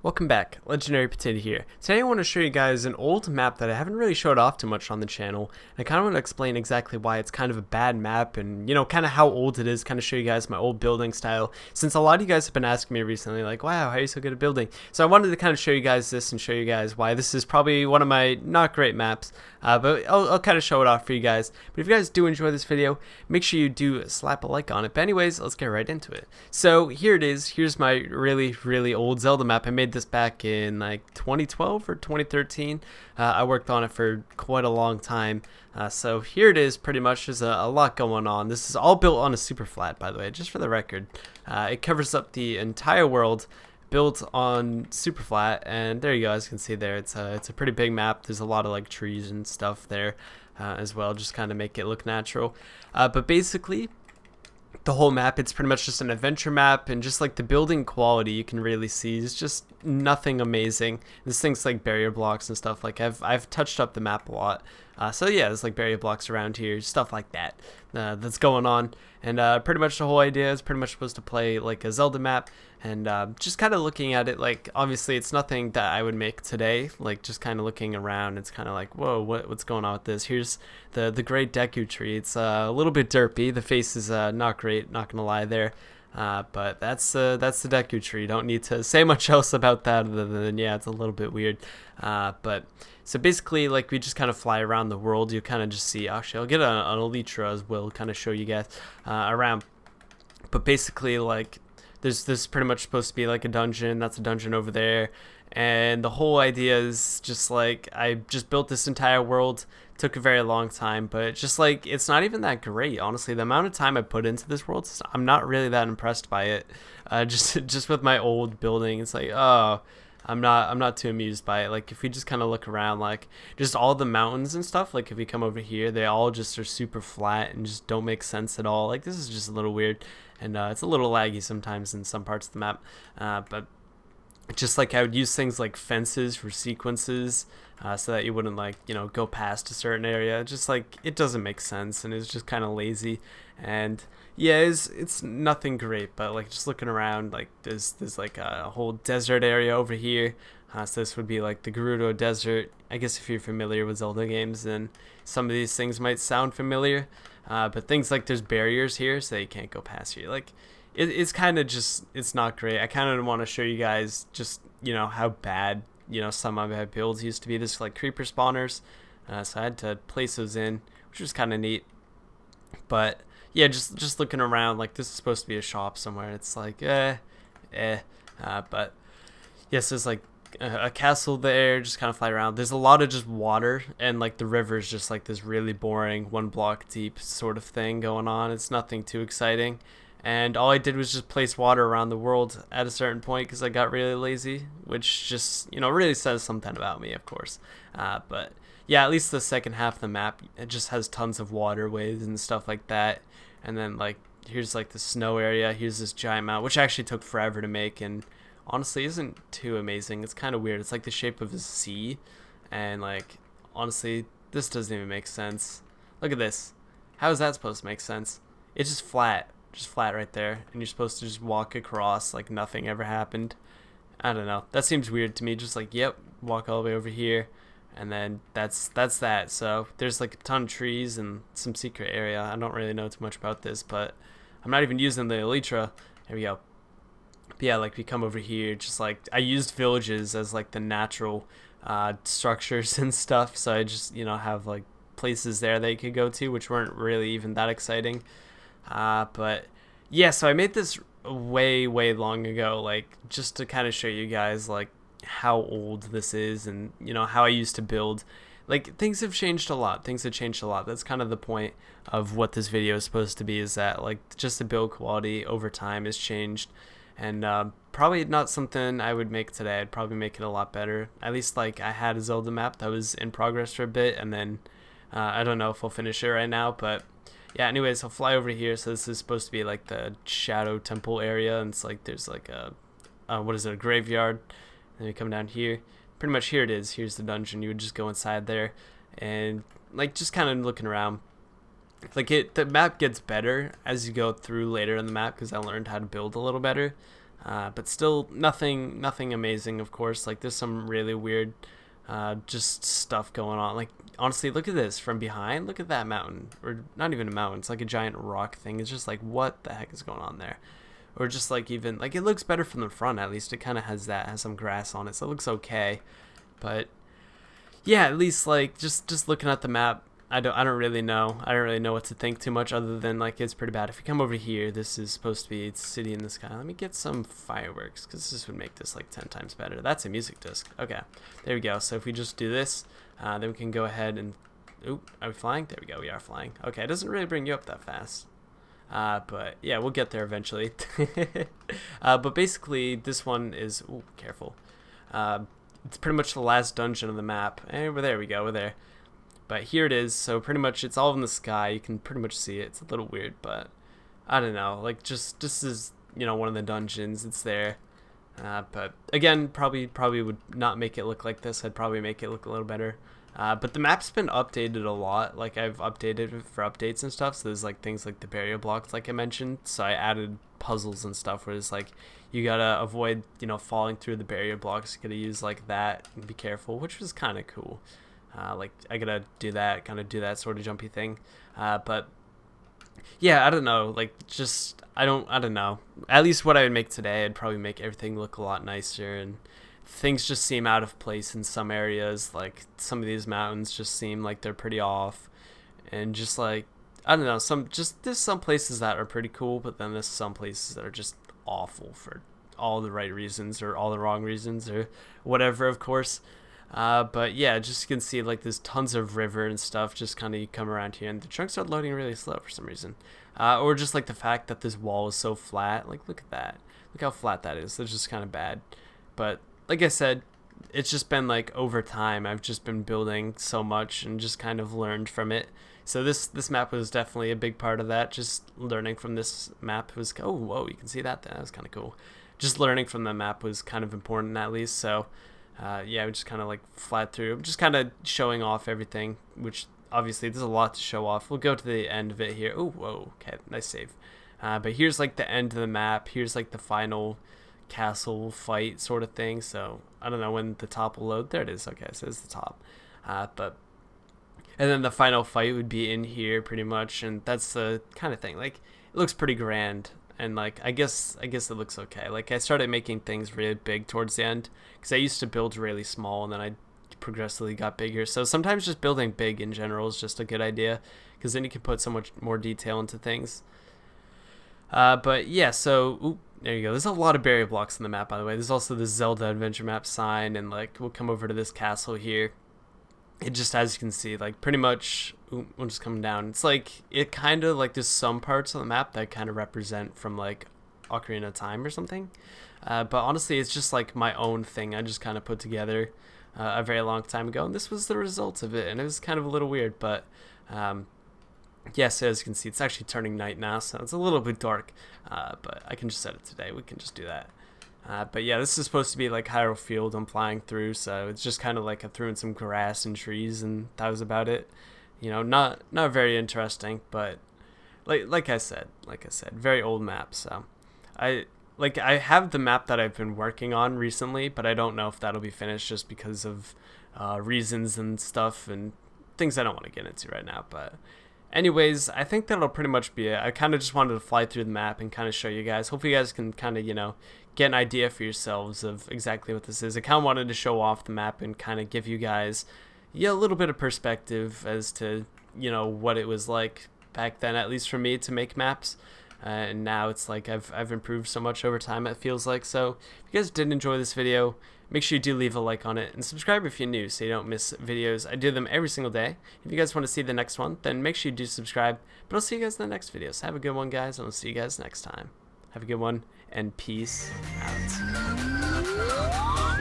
Welcome back, Legendary Potato here. Today I want to show you guys an old map that I haven't really showed off too much on the channel. I kind of want to explain exactly why it's kind of a bad map and, kind of how old it is, kind of show you guys my old building style. Since a lot of you guys have been asking me recently, like, wow, how are you so good at building? So I wanted to kind of show you guys this and show you guys why this is probably one of my not great maps. But I'll kind of show it off for you guys. But if you guys do enjoy this video, make sure you do slap a like on it. But anyways, let's get right into it. So here it is. Here's my really old Zelda map. I made this back in like 2012 or 2013. I worked on it for quite a long time. So here it is. Pretty much, there's a lot going on. This is all built on a super flat, by the way, just for the record. It covers up the entire world, built on super flat, and there you go. As you can see there, it's a pretty big map. There's a lot of like trees and stuff there as well, just kind of make it look natural. But basically, the whole map, it's pretty much just an adventure map, and just like the building quality you can really see is just nothing amazing. There's things like barrier blocks and stuff. Like I've touched up the map a lot. So yeah, there's like barrier blocks around here, stuff like that that's going on. And pretty much the whole idea is pretty much supposed to play like a Zelda map. And just kind of looking at it, like obviously it's nothing that I would make today. Like just kind of looking around, it's kind of like, whoa, what's going on with this? Here's the great Deku tree. It's a little bit derpy. The face is not great, not gonna lie there. But that's the Deku tree. Don't need to say much else about that other than, yeah, it's a little bit weird. But so basically, like, we just kind of fly around the world. You kind of just see, actually I'll get an elytra as well, kind of show you guys around. But basically, like, there's pretty much supposed to be like a dungeon. That's a dungeon over there. And the whole idea is just like, I just built this entire world. Took a very long time, but just like, it's not even that great, honestly. The amount of time I put into this world, I'm not really that impressed by it. Just with my old building, it's like, oh, I'm not too amused by it. Like, if we just kind of look around, like just all the mountains and stuff, like if we come over here, they all just are super flat and just don't make sense at all. Like, this is just a little weird, and it's a little laggy sometimes in some parts of the map. But just like I would use things like fences for sequences, so that you wouldn't, like, go past a certain area. Just like, it doesn't make sense, and it's just kind of lazy. And yeah, it's nothing great, but like just looking around, like there's like a whole desert area over here. So this would be like the Gerudo Desert. I guess if you're familiar with Zelda games, then some of these things might sound familiar. But things like there's barriers here, so you can't go past here. Like, it's kind of just, it's not great. I kind of want to show you guys just, how bad, some of my builds used to be. This like creeper spawners. So I had to place those in, which was kind of neat. But yeah, just looking around, like this is supposed to be a shop somewhere. It's like, but yes, there's like a castle there, just kind of fly around. There's a lot of just water, and like the river is just like this really boring 1 block deep sort of thing going on. It's nothing too exciting. And all I did was just place water around the world at a certain point because I got really lazy, which just, really says something about me, of course. But yeah, at least the second half of the map, it just has tons of waterways and stuff like that. And then, like, here's like the snow area. Here's this giant mountain, which actually took forever to make, and honestly isn't too amazing. It's kind of weird. It's like the shape of a C, and like, honestly, this doesn't even make sense. Look at this. How is that supposed to make sense? It's just flat right there, and you're supposed to just walk across like nothing ever happened. I don't know, that seems weird to me. Just like, yep, walk all the way over here, and then that's that. So there's like a ton of trees and some secret area. I don't really know too much about this, but I'm not even using the elytra. There we go. But yeah, like we come over here, just like I used villages as like the natural structures and stuff, so I just have like places there that you could go to, which weren't really even that exciting. But yeah, so I made this way long ago, like just to kind of show you guys like how old this is, and how I used to build. Like, things have changed a lot. That's kind of the point of what this video is supposed to be, is that like just the build quality over time has changed, and probably not something I would make today. I'd probably make it a lot better. At least, like, I had a Zelda map that was in progress for a bit, and then I don't know if I'll finish it right now, but yeah, anyways, I'll fly over here. So this is supposed to be like the Shadow Temple area, and it's like there's like a what is it, a graveyard. And then we come down here. Pretty much here it is. Here's the dungeon. You would just go inside there, and like just kind of looking around. Like, the map gets better as you go through later in the map, because I learned how to build a little better. but still nothing amazing, of course. Like, there's some really weird just stuff going on. Like, honestly, look at this from behind. Look at that mountain, or not even a mountain, it's like a giant rock thing. It's just like, what the heck is going on there? Or just like, even like, it looks better from the front. At least it kind of has some grass on it, so it looks okay. But yeah, at least like just looking at the map, I don't really know what to think too much, other than like, it's pretty bad. If you come over here, this is supposed to be City in the Sky. Let me get some fireworks, because this would make this like 10 times better. That's a music disc. Okay, there we go. So if we just do this, then we can go ahead and, oop, are we flying? There we go, we are flying. Okay, it doesn't really bring you up that fast, but yeah, we'll get there eventually. But basically, this one is, ooh, careful. It's pretty much the last dungeon of the map. And there we go, we're there. But here it is. So pretty much it's all in the sky. You can pretty much see it. It's a little weird, but I don't know. Like, just this is, you know, one of the dungeons. It's there. But again, probably would not make it look like this. I'd probably make it look a little better. But the map's been updated a lot. Like, I've updated it for updates and stuff. So there's like things like the barrier blocks, like I mentioned. So I added puzzles and stuff where it's like, you gotta avoid, you know, falling through the barrier blocks. You gotta use like that and be careful, which was kind of cool. Like, I gotta do that, kind of do that sort of jumpy thing. But yeah, I don't know. Like, just I don't know. At least what I would make today, I'd probably make everything look a lot nicer, and things just seem out of place in some areas. Like, some of these mountains just seem like they're pretty off, and just like, I don't know, there's some places that are pretty cool, but then there's some places that are just awful for all the right reasons, or all the wrong reasons, or whatever, of course. But yeah, just you can see like there's tons of river and stuff. Just kind of, you come around here and the chunks are loading really slow for some reason, or just like the fact that this wall is so flat. Like, look at that, look how flat that is. It's just kind of bad. But like I said, it's just been like, over time I've just been building so much and just kind of learned from it. So this map was definitely a big part of that. Just learning from this map was, oh whoa, you can see that. That was kind of cool. Just learning from the map was kind of important, at least. So yeah, we just kind of like flat through, just kind of showing off everything, which obviously there's a lot to show off. We'll go to the end of it here. Oh, whoa, okay, nice save. But here's like the end of the map. Here's like the final castle fight sort of thing. So I don't know when the top will load. There it is. Okay, so it's the top. And then the final fight would be in here pretty much, and that's the kind of thing. Like, it looks pretty grand. And like, I guess it looks okay. Like, I started making things really big towards the end, because I used to build really small, and then I progressively got bigger. So sometimes just building big in general is just a good idea, because then you can put so much more detail into things. But yeah, so oop, there you go. There's a lot of barrier blocks on the map, by the way. There's also the Zelda adventure map sign, and like, we'll come over to this castle here. It just, as you can see, like, pretty much, ooh, we'll just come down. It's like, it kind of like, there's some parts on the map that kind of represent from like Ocarina of Time or something. But honestly, it's just like my own thing I just kind of put together a very long time ago, and this was the result of it. And it was kind of a little weird, but yeah, so as you can see, it's actually turning night now, so it's a little bit dark, but I can just set it today. We can just do that. But yeah, this is supposed to be like Hyrule Field I'm flying through, so it's just kind of like I threw in some grass and trees, and that was about it. You know, not very interesting, but like I said, very old map. So I have the map that I've been working on recently, but I don't know if that'll be finished, just because of reasons and stuff and things I don't want to get into right now. But anyways, I think that'll pretty much be it. I kind of just wanted to fly through the map and kind of show you guys. Hopefully you guys can kind of, you know, get an idea for yourselves of exactly what this is. I kind of wanted to show off the map and kind of give you guys, yeah, a little bit of perspective as to, you know, what it was like back then, at least for me, to make maps. And now it's like I've improved so much over time, it feels like. So if you guys did enjoy this video, make sure you do leave a like on it, and subscribe if you're new so you don't miss videos. I do them every single day. If you guys want to see the next one, then make sure you do subscribe. But I'll see you guys in the next video. So have a good one, guys, and I'll see you guys next time. Have a good one, and peace out.